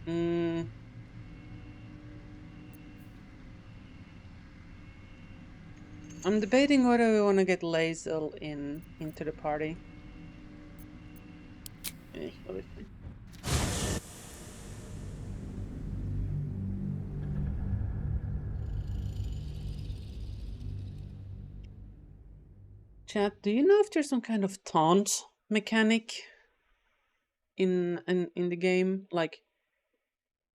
Mm, I'm debating whether we want to get Lae'zel into the party. He'll be fine. Chat, do you know if there's some kind of taunt mechanic in the game? Like,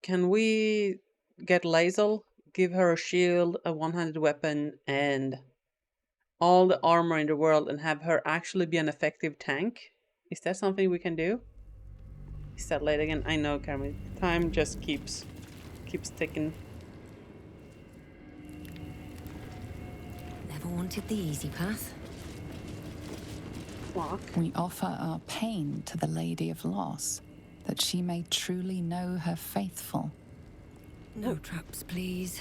can we get Lae'zel, give her a shield, a one-handed weapon, and all the armor in the world, and have her actually be an effective tank? Is that something we can do? Is that late again? I know, Carmen. Time just keeps ticking. Never wanted the easy path. Fuck. We offer our pain to the Lady of Loss, that she may truly know her faithful. No traps, please.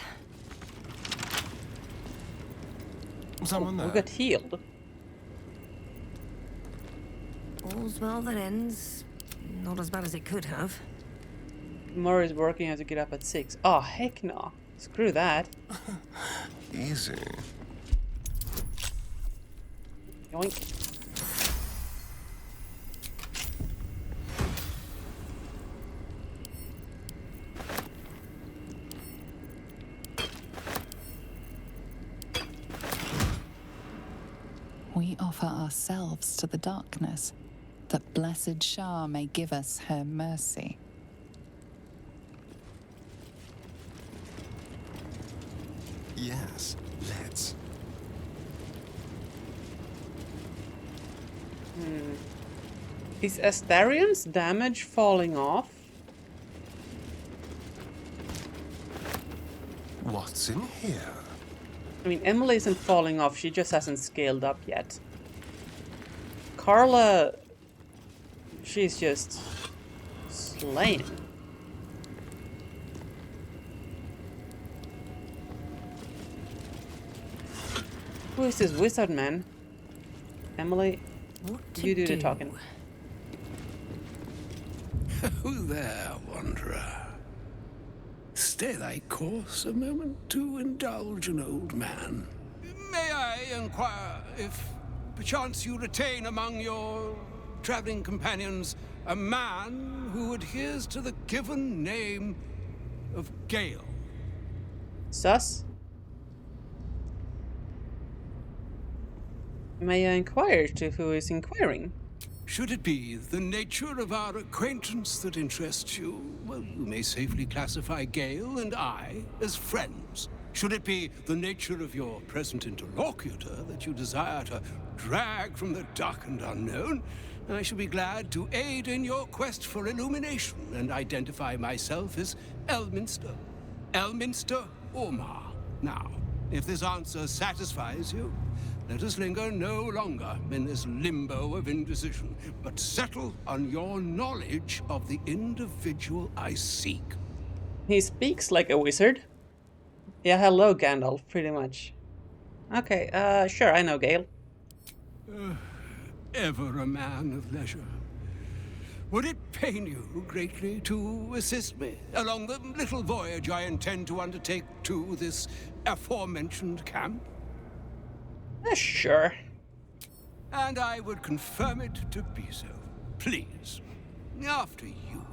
Someone We there? got healed. All's well that ends. Not as bad as it could have. Tomorrow is working, has to get up at 6. Oh, heck no. Screw that. Easy. Yoink. We offer ourselves to the darkness, that blessed Shah may give us her mercy. Yes, let's. Is Astarion's damage falling off? What's in here? I mean, Emily isn't falling off, she just hasn't scaled up yet. Carla, she's just slain. Who is this wizard man? Emily, What to you do the talking. Who there, wanderer? Stay thy course a moment to indulge an old man. May I inquire if perchance you retain among your traveling companions a man who adheres to the given name of Gale? Sus? May I inquire to who is inquiring? Should it be the nature of our acquaintance that interests you, well, you may safely classify Gale and I as friends. Should it be the nature of your present interlocutor that you desire to drag from the dark and unknown, I shall be glad to aid in your quest for illumination and identify myself as Elminster. Elminster Ormar. Now, if this answer satisfies you, let us linger no longer in this limbo of indecision, but settle on your knowledge of the individual I seek. He speaks like a wizard. Yeah, hello, Gandalf, pretty much. Okay, sure, I know Gale. Ever a man of leisure. Would it pain you greatly to assist me along the little voyage I intend to undertake to this aforementioned camp? Sure. And I would confirm it to be so. Please. After you.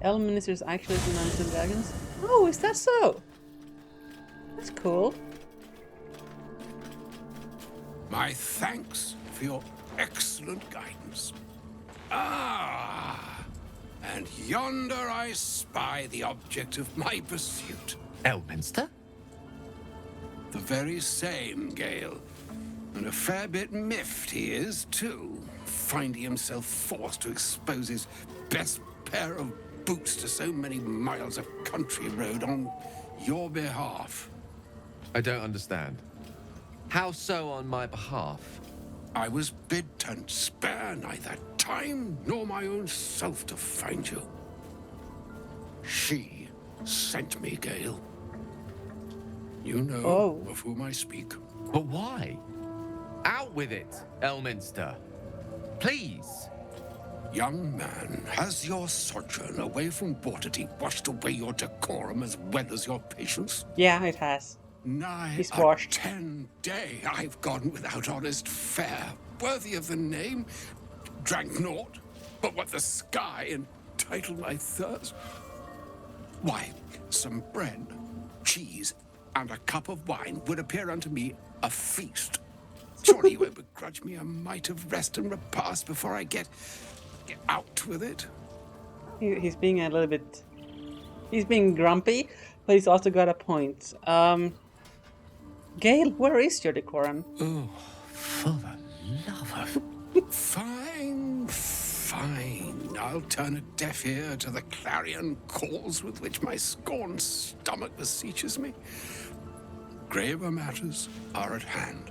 Elminster is actually from Dungeons and Dragons? Oh, is that so? That's cool. My thanks for your excellent guidance. Ah! And yonder I spy the object of my pursuit. Elminster? The very same, Gale. And a fair bit miffed he is, too, finding himself forced to expose his best pair of boots to so many miles of country road on your behalf. I don't understand. How so on my behalf? I was bid to spare neither time nor my own self to find you. She sent me, Gale. You know of whom I speak. But why? Out with it, Elminster. Please. Young man, has your sojourn away from Waterdeep washed away your decorum as well as your patience? Yeah, it has. Nigh He's a washed. 10-day I've gone without honest fare, worthy of the name. Drank naught, but what the sky entitled my thirst. Why, some bread, cheese, and a cup of wine would appear unto me a feast. Surely you won't begrudge me a mite of rest and repast before I get out with it. He's being a little bit... He's being grumpy, but he's also got a point. Gale, where is your decorum? Oh, for the love of... Fine, fine. I'll turn a deaf ear to the clarion calls with which my scorned stomach beseeches me. Graver matters are at hand.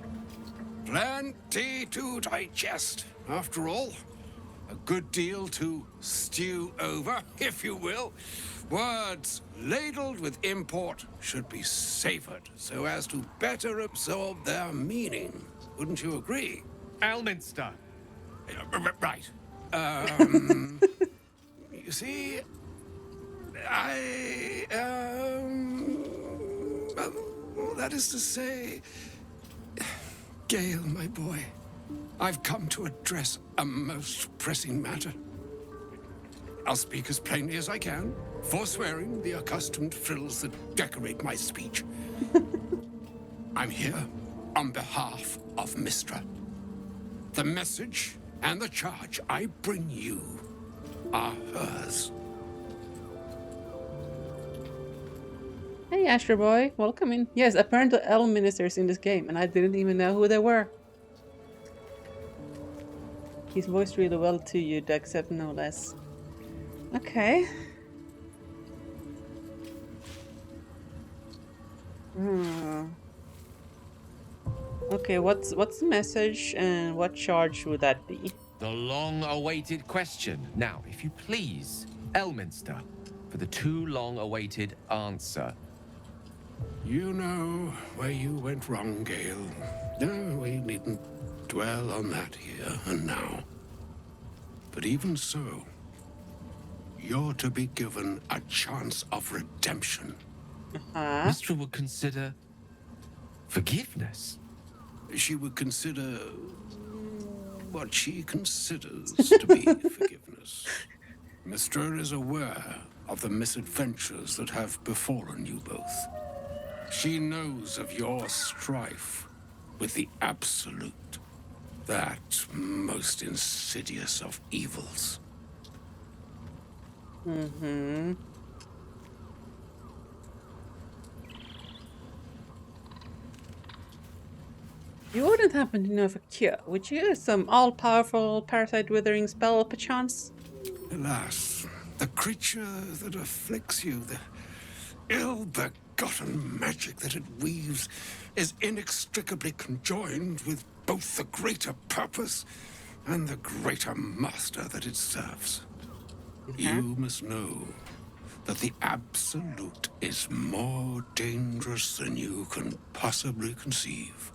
Plenty to digest, after all. A good deal to stew over, if you will. Words ladled with import should be savored so as to better absorb their meaning. Wouldn't you agree? Elminster. Right. You see, that is to say, Gale, my boy, I've come to address a most pressing matter. I'll speak as plainly as I can, forswearing the accustomed frills that decorate my speech. I'm here on behalf of Mystra. The message and the charge I bring you are hers. Hey, Astro Boy, welcome in. Yes, apparently elf ministers in this game, and I didn't even know who they were. He's voiced really well to you, to accept no less. Okay. Okay, what's the message and what charge would that be? The long-awaited question. Now, if you please, Elminster, for the too long-awaited answer. You know where you went wrong, Gale. No, we needn't dwell on that here and now. But even so, you're to be given a chance of redemption. Mystra would consider forgiveness. She would consider what she considers to be forgiveness. Mystra is aware of the misadventures that have befallen you both. She knows of your strife with the Absolute, that most insidious of evils. You wouldn't happen to know of a cure, would you? Some all-powerful parasite withering spell, perchance? Alas, the creature that afflicts you, the ill-begotten magic that it weaves, is inextricably conjoined with both the greater purpose and the greater master that it serves. You must know that the Absolute is more dangerous than you can possibly conceive.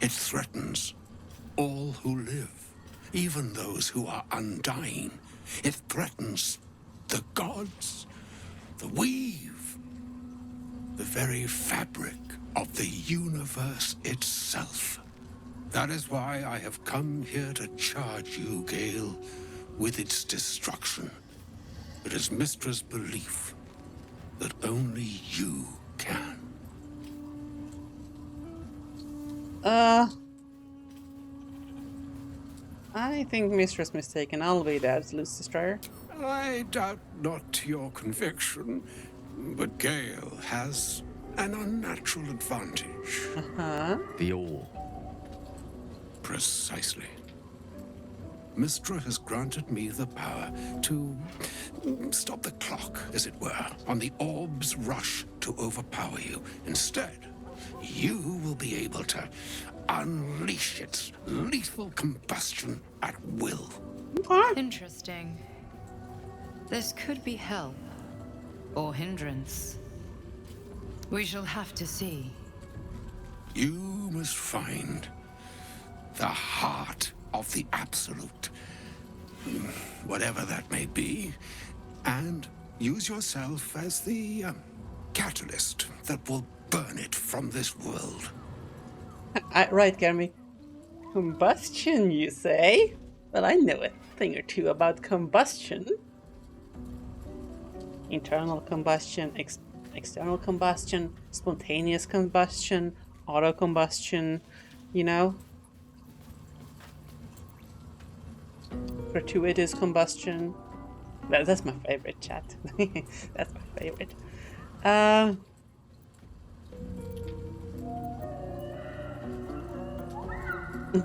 It threatens all who live, even those who are undying. It threatens the gods, the weave, the very fabric of the universe itself. That is why I have come here to charge you, Gale, with its destruction. It is Mystra's belief that only you can. I think Mistress mistaken. I'll be the Absolute Destroyer. I doubt not your conviction, but Gale has an unnatural advantage. The awe. Precisely. Mystra has granted me the power to stop the clock, as it were, on the orb's rush to overpower you. Instead, you will be able to unleash its lethal combustion at will. Interesting. This could be help or hindrance. We shall have to see. You must find the heart of the Absolute. whatever that may be, and use yourself as the catalyst that will burn it from this world. Right, Jeremy. Combustion, you say? Well, I know a thing or two about combustion. Internal combustion, external combustion, spontaneous combustion, auto combustion, you know? Gratuitous combustion. That's my favorite, chat. That's my favorite.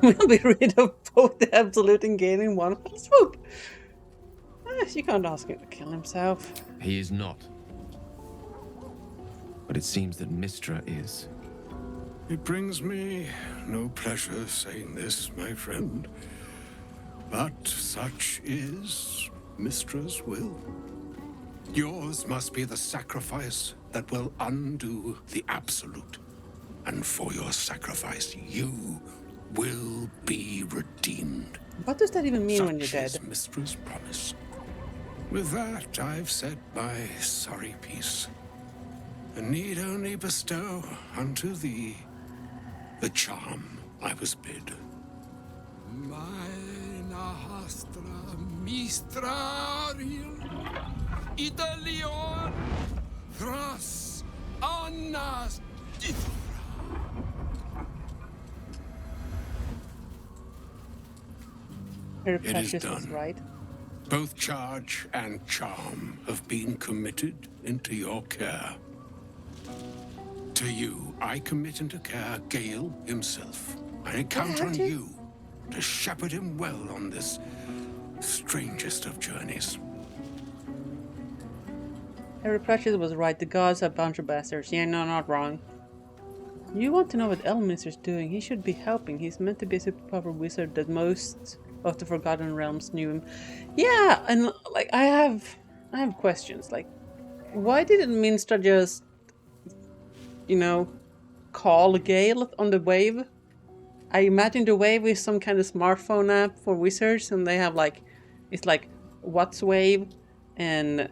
We'll be rid of both the Absolute and Gale in one fell swoop. You can't ask him to kill himself. He is not. But it seems that Mistra is. It brings me no pleasure saying this, my friend, but such is Mistra's will. Yours must be the sacrifice that will undo the Absolute. And for your sacrifice, you will be redeemed. What does that even mean when you're Such dead? is Mistra's promise. With that, I've said my sorry piece, and need only bestow unto thee the charm I was bid. Mina hastra mistrarium idalion thras annas Her It is precious was done. right. Both charge and charm have been committed into your care. To you, I commit into care Gale himself. I count on you to shepherd him well on this strangest of journeys. Harry Precious was right. The gods are a bunch of bastards. Yeah, no, not wrong. You want to know what Elminster's doing? He should be helping. He's meant to be a superpower wizard that most of the Forgotten Realms knew him. Yeah, and like I have questions. Like, why didn't Minster just, you know, call Gale on the Wave? I imagine the Wave is some kind of smartphone app for wizards, and they have like, it's like What's Wave and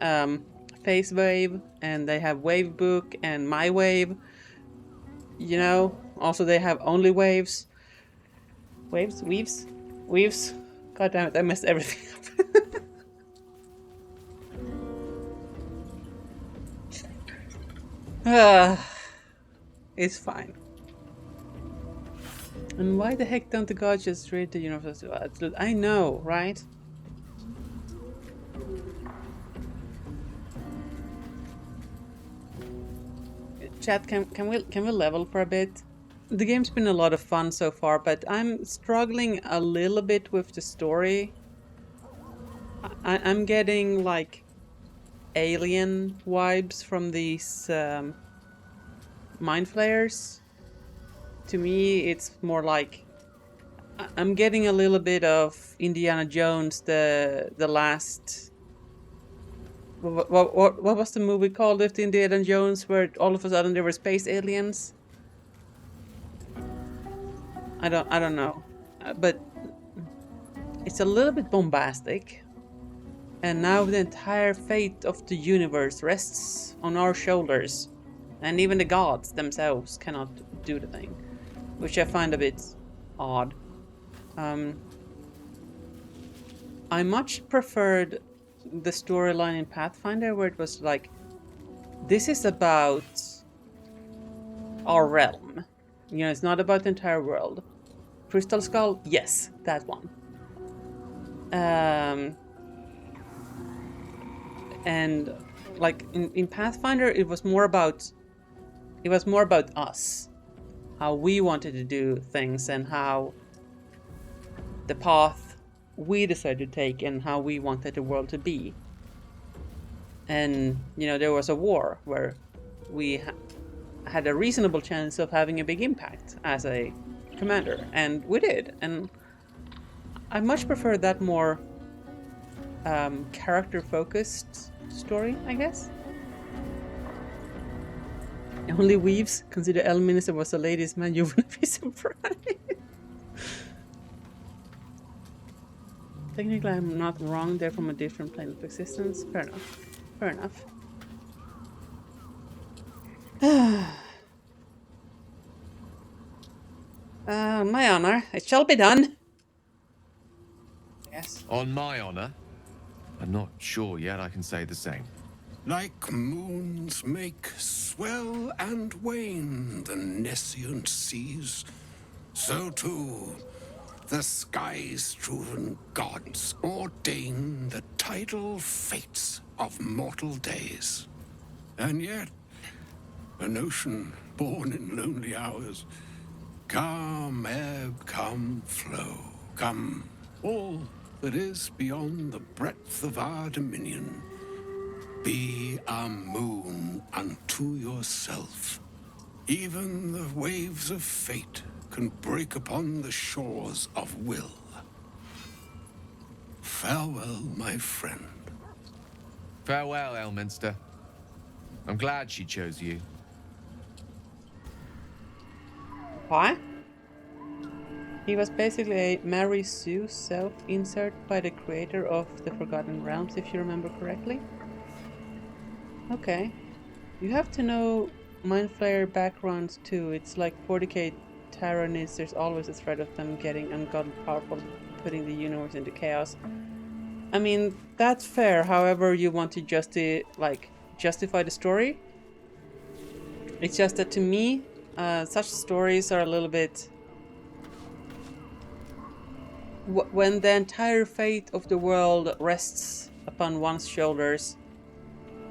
Face Wave, and they have Wave Book and My Wave. You know, also they have Only Waves. Waves? Weaves? Weaves? God damn it, I messed everything up. It's fine. And why the heck don't the gods just read the universe? I know, right? Chat, can we level for a bit? The game's been a lot of fun so far, but I'm struggling a little bit with the story. I'm getting like alien vibes from these mind flayers. To me, it's more like I'm getting a little bit of Indiana Jones, the last. What was the movie called with Indiana Jones, where all of a sudden there were space aliens? I don't know, but it's a little bit bombastic. And now the entire fate of the universe rests on our shoulders, and even the gods themselves cannot do the thing, which I find a bit odd. I much preferred the storyline in Pathfinder, where it was like, this is about our realm. You know, it's not about the entire world. Crystal Skull, yes, that one. And like in Pathfinder, it was more about us, how we wanted to do things, and how the path we decided to take, and how we wanted the world to be. And you know, there was a war where we had a reasonable chance of having a big impact as a commander, and we did. And I much prefer that more character-focused story, I guess. Only Weaves. Consider Elminster was a ladies' man, you wouldn't be surprised. Technically, I'm not wrong. They're from a different plane of existence. Fair enough. Fair enough. My honor, it shall be done. Yes. On my honor, I'm not sure yet I can say the same. Like moons make swell and wane the nescient seas, so too the skies-driven gods ordain the tidal fates of mortal days. And yet, an ocean born in lonely hours, come ebb, come flow, come all that is beyond the breadth of our dominion. Be a moon unto yourself. Even the waves of fate can break upon the shores of will. Farewell, my friend. Farewell, Elminster. I'm glad she chose you. Why? He was basically a Mary Sue self-insert by the creator of the Forgotten Realms, if you remember correctly. Okay. You have to know Mind Flayer backgrounds too. It's like 40k tyrannies, there's always a threat of them getting ungodly powerful, putting the universe into chaos. I mean, that's fair, however you want to justify the story. It's just that to me, such stories are a little bit... when the entire fate of the world rests upon one's shoulders,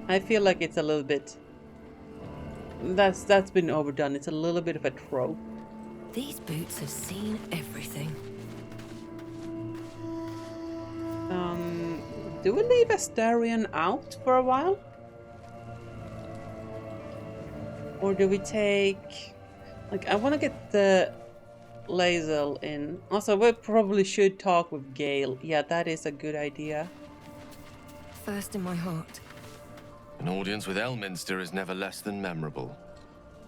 I feel like it's a little bit... That's been overdone. It's a little bit of a trope. These boots have seen everything. Do we leave Astarion out for a while? Or do we take... Like, I want to get the Lae'zel in. Also, we probably should talk with Gale. Yeah, that is a good idea. First in my heart. An audience with Elminster is never less than memorable.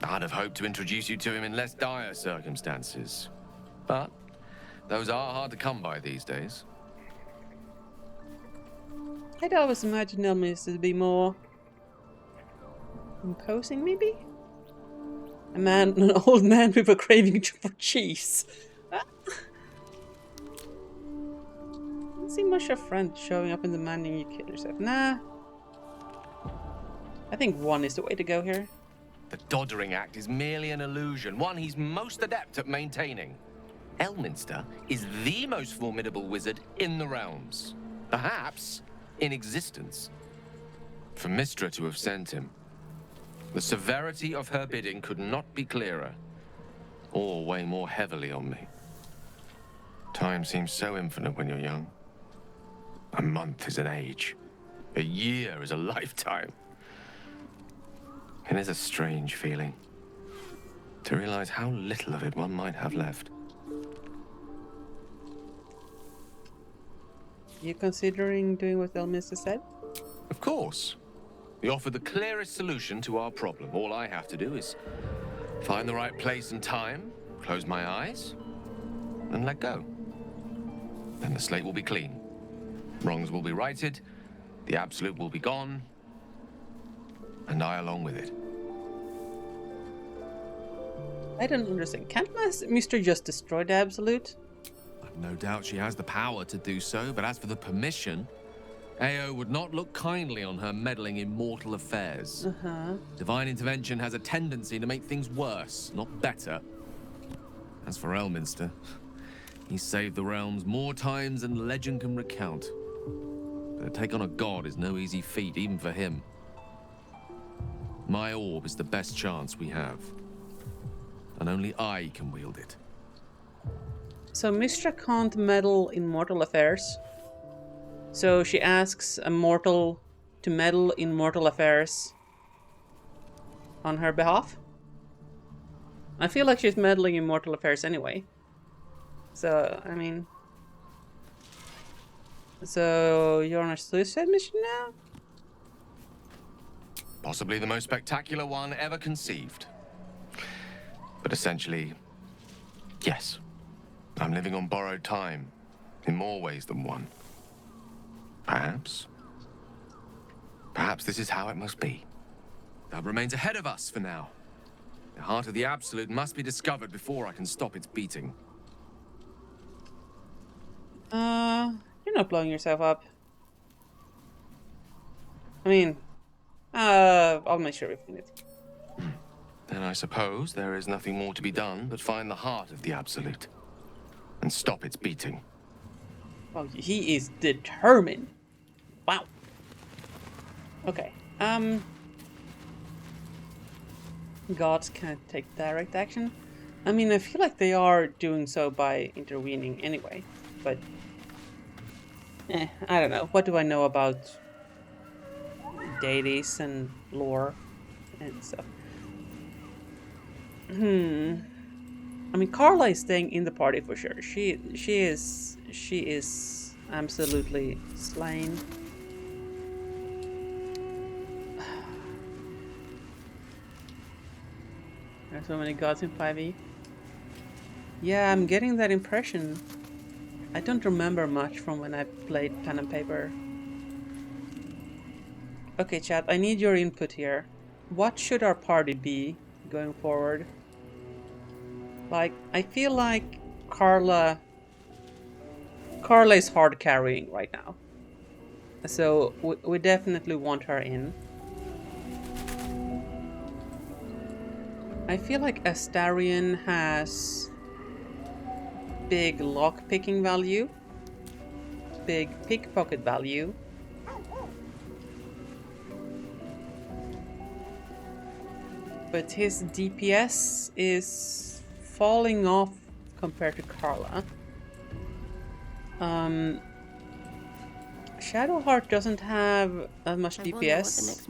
I'd have hoped to introduce you to him in less dire circumstances. But those are hard to come by these days. I'd always imagined Elminster to be more imposing, maybe? An old man with a craving for cheese. Don't see much of friend showing up and demanding you kill yourself. Nah. I think one is the way to go here. The Doddering Act is merely an illusion, one he's most adept at maintaining. Elminster is the most formidable wizard in the realms. Perhaps in existence. For Mystra to have sent him, the severity of her bidding could not be clearer, or weigh more heavily on me. Time seems so infinite when you're young. A month is an age. A year is a lifetime. It is a strange feeling to realize how little of it one might have left. You considering doing what Elminster said? Of course. We offer the clearest solution to our problem. All I have to do is find the right place and time, close my eyes, and let go. Then the slate will be clean. Wrongs will be righted, the absolute will be gone, and I along with it. I don't understand. Can't Mr. just destroy the absolute? I've no doubt she has the power to do so, but as for the permission, Ao would not look kindly on her meddling in mortal affairs. Divine intervention has a tendency to make things worse, not better. As for Elminster, he's saved the realms more times than legend can recount. But to take on a god is no easy feat, even for him. My orb is the best chance we have. And only I can wield it. So Mystra can't meddle in mortal affairs. So she asks a mortal to meddle in mortal affairs on her behalf. I feel like she's meddling in mortal affairs anyway. So, I mean... So, you're on a suicide mission now? Possibly the most spectacular one ever conceived. But essentially, yes. I'm living on borrowed time, in more ways than one. Perhaps. Perhaps this is how it must be. That remains ahead of us for now. The heart of the Absolute must be discovered before I can stop its beating. You're not blowing yourself up. I mean, I'll make sure we find it. Then I suppose there is nothing more to be done but find the heart of the Absolute and stop its beating. Well, he is determined. Wow. Okay. Gods can't take direct action. I mean, I feel like they are doing so by intervening anyway, but I don't know. What do I know about deities and lore and stuff? I mean, Carla is staying in the party for sure. She is absolutely slain. There's so many gods in 5e. Yeah, I'm getting that impression. I don't remember much from when I played pen and paper. Okay, chat, I need your input here. What should our party be going forward? Like, I feel like Carla is hard carrying right now. So we definitely want her in. I feel like Astarion has big lock-picking value, big pickpocket value, but his DPS is falling off compared to Carla. Shadowheart doesn't have as much DPS.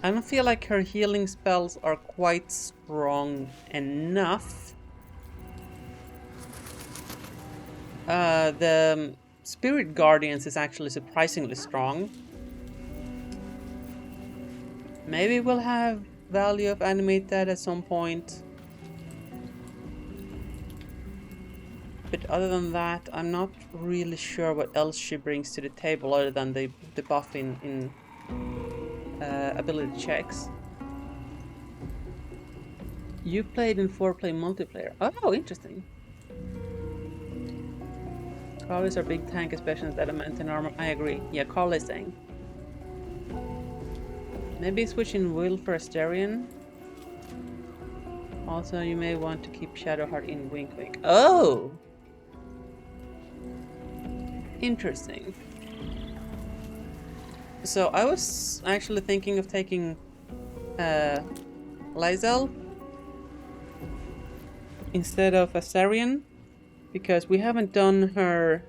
I don't feel like her healing spells are quite strong enough. The Spirit Guardians is actually surprisingly strong. Maybe we'll have value of animate that at some point. But other than that, I'm not really sure what else she brings to the table other than the buff in ability checks. You played in 4-player multiplayer. Oh, interesting. Carl is our big tank, especially with element and armor. I agree. Yeah, Carl is saying. Maybe switching Will for Astarion. Also, you may want to keep Shadowheart in wink wink. Oh! Interesting. So I was actually thinking of taking Lysel instead of Astarion, because we haven't done her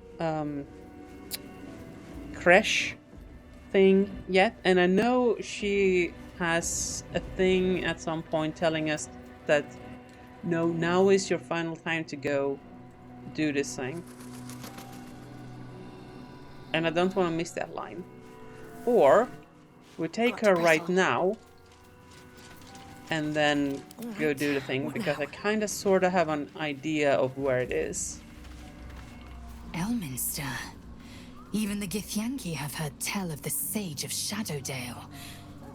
Kresh thing yet, and I know she has a thing at some point telling us that no, now is your final time to go do this thing. And I don't want to miss that line. Or we take her right now and then go do the thing, because I kind of sort of have an idea of where it is. Elminster. Even the Githyanki have heard tell of the Sage of Shadowdale.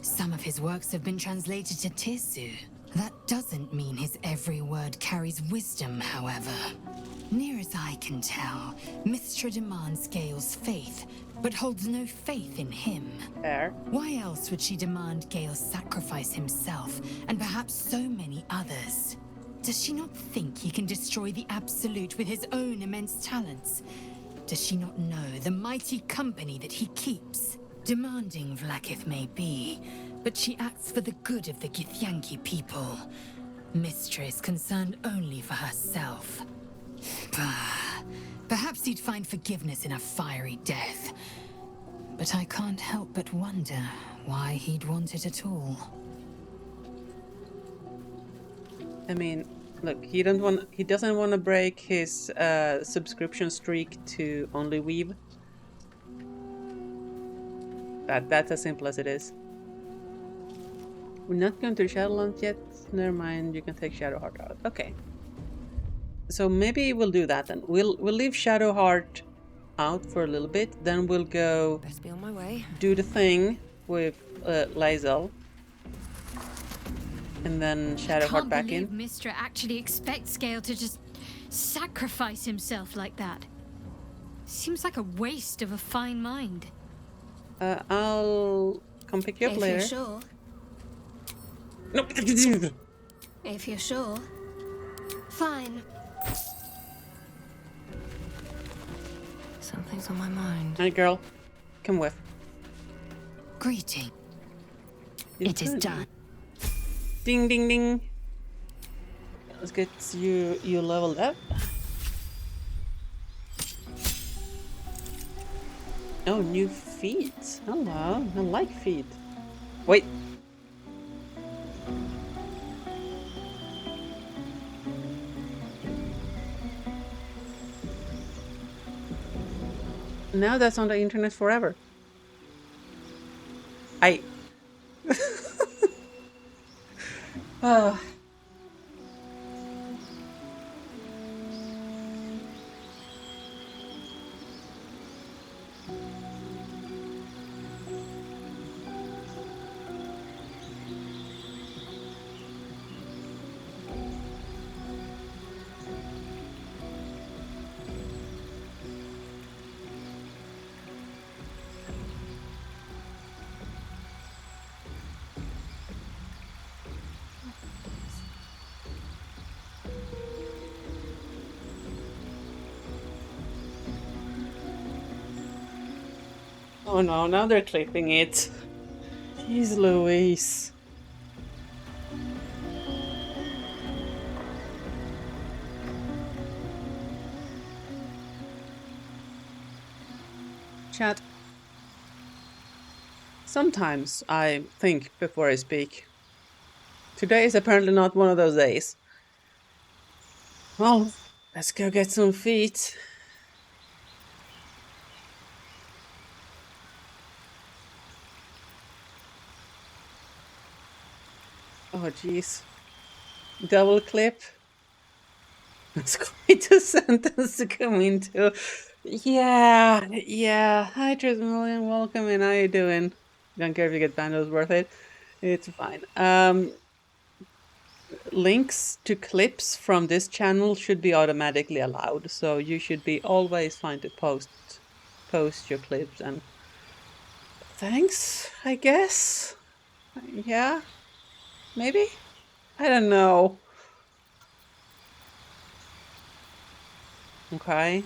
Some of his works have been translated to Tirsu. That doesn't mean his every word carries wisdom, however. Near as I can tell, Mystra demands Gale's faith, but holds no faith in him. Fair. Why else would she demand Gale sacrifice himself, and perhaps so many others? Does she not think he can destroy the Absolute with his own immense talents? Does she not know the mighty company that he keeps? Demanding Vlaakith may be, but she acts for the good of the Githyanki people. Mystra is concerned only for herself. Perhaps he'd find forgiveness in a fiery death. But I can't help but wonder why he'd want it at all. I mean, look, he doesn't want to break his subscription streak to Only Weave. That's as simple as it is. We're not going to Shadowlands yet. Never mind, you can take Shadowheart out. Okay. So maybe we'll do that then. We'll leave Shadowheart out for a little bit. Then we'll go Best be on my way. do the thing with Lae'zel. And then Shadowheart back in. Can't believe Mystra actually expects Gale to just sacrifice himself like that. Seems like a waste of a fine mind. I'll come pick you up later. If you're sure. No. If you're sure. Fine. Something's on my mind. Hey girl, come with. Greeting. It is done. Ding ding ding. Let's get you leveled up. Oh, new feet. Hello, I like feet. Wait. Now that's on the internet forever. Oh. Oh no, now they're clipping it. Jeez Louise. Chat. Sometimes I think before I speak. Today is apparently not one of those days. Well, let's go get some feet. Oh jeez. Double clip. That's quite a sentence to come into. Yeah. Hi Trismillion, welcome in. How you doing? Don't care if you get banned, it was worth it. It's fine. Links to clips from this channel should be automatically allowed, so you should be always fine to post your clips, and thanks, I guess. Yeah, maybe? I don't know. Okay.